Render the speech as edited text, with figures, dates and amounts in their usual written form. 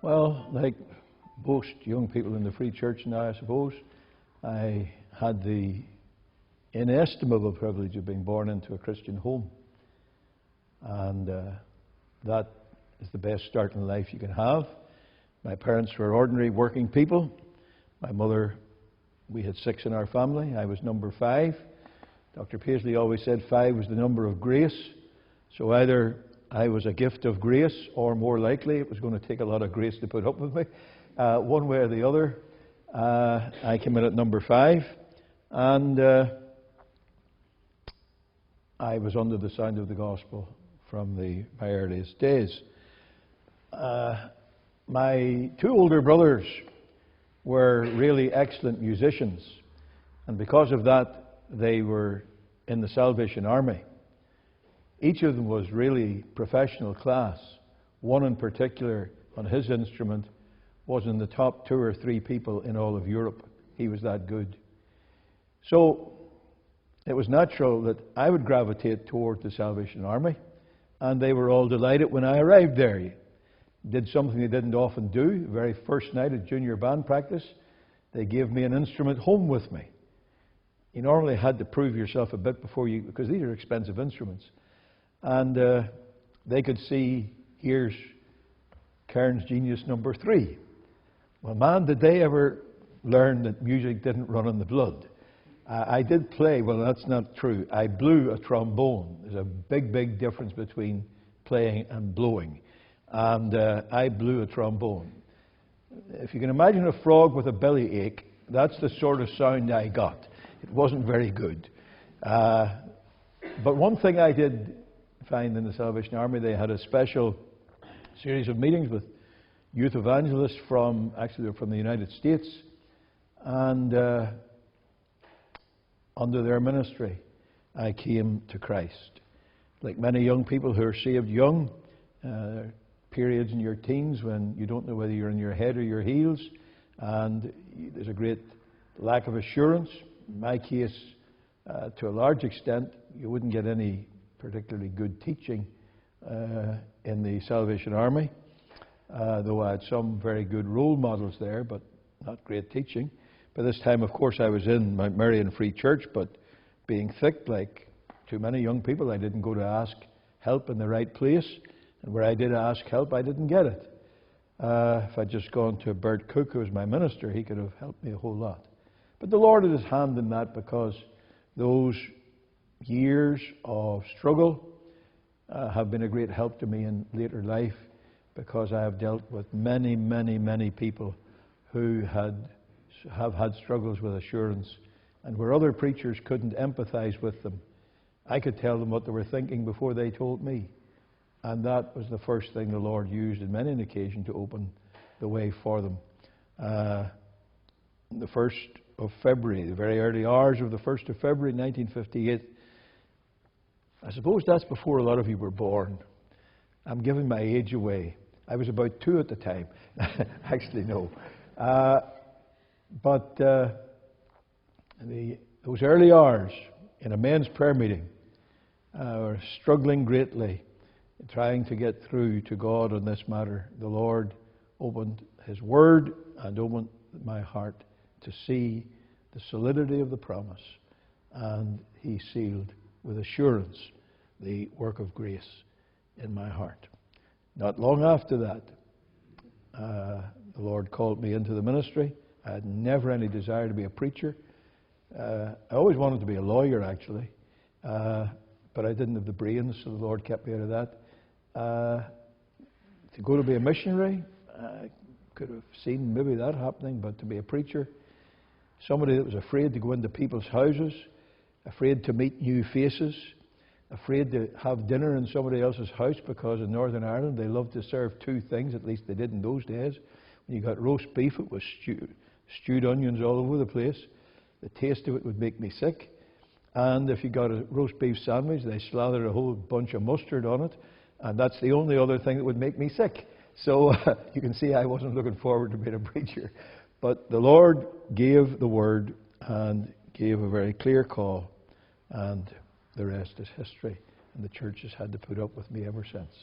Well, like most young people in the Free Church now, I suppose, I had the inestimable privilege of being born into a Christian home. And that is the best start in life you can have. My parents were ordinary working people. My mother, we had 6 in our family. I was number 5. Dr. Paisley always said 5 was the number of grace. So either I was a gift of grace, or more likely it was going to take a lot of grace to put up with me. One way or the other, I came in at number 5. And I was under the sound of the gospel from my earliest days. My 2 older brothers were really excellent musicians, and because of that, they were in the Salvation Army. Each of them was really professional class. One in particular, on his instrument, was in the top 2 or 3 people in all of Europe. He was that good. So it was natural that I would gravitate toward the Salvation Army, and they were all delighted when I arrived there. Did something they didn't often do. The very first night at junior band practice, they gave me an instrument home with me. You normally had to prove yourself a bit before you, because these are expensive instruments. And they could see, here's Cairns Genius number 3. Well, man, did they ever learn that music didn't run in the blood. I did play, well, that's not true. I blew a trombone. There's a big, big difference between playing and blowing. And I blew a trombone. If you can imagine a frog with a belly ache, that's the sort of sound I got. It wasn't very good. But one thing I did find in the Salvation Army, they had a special series of meetings with youth evangelists from the United States, and under their ministry, I came to Christ. Like many young people who are saved young, periods in your teens when you don't know whether you're in your head or your heels, and there's a great lack of assurance. In my case, to a large extent, you wouldn't get any particularly good teaching in the Salvation Army, though I had some very good role models there, but not great teaching. By this time, of course, I was in Mount Marion Free Church, but being thick, like too many young people, I didn't go to ask help in the right place. And where I did ask help, I didn't get it. If I'd just gone to Bert Cook, who was my minister, he could have helped me a whole lot. But the Lord had His hand in that, because those years of struggle have been a great help to me in later life, because I have dealt with many, many, many people who have had struggles with assurance, and where other preachers couldn't empathize with them, I could tell them what they were thinking before they told me. And that was the first thing the Lord used in many an occasion to open the way for them. The 1st of February, the very early hours of the 1st of February 1958, I suppose that's before a lot of you were born. I'm giving my age away. I was about 2 at the time. Actually, no. But those early hours in a men's prayer meeting, were struggling greatly, trying to get through to God on this matter. The Lord opened His Word and opened my heart to see the solidity of the promise, and He sealed with assurance the work of grace in my heart. Not long after that, the Lord called me into the ministry. I had never any desire to be a preacher. I always wanted to be a lawyer, actually, but I didn't have the brains, so the Lord kept me out of that. To go to be a missionary, I could have seen maybe that happening, but to be a preacher, somebody that was afraid to go into people's houses, afraid to meet new faces, afraid to have dinner in somebody else's house, because in Northern Ireland they loved to serve 2 things, at least they did in those days. When you got roast beef, it was stewed onions all over the place. The taste of it would make me sick. And if you got a roast beef sandwich, they slathered a whole bunch of mustard on it, and that's the only other thing that would make me sick. So you can see I wasn't looking forward to being a preacher. But the Lord gave the word and gave a very clear call, and the rest is history. And the church has had to put up with me ever since.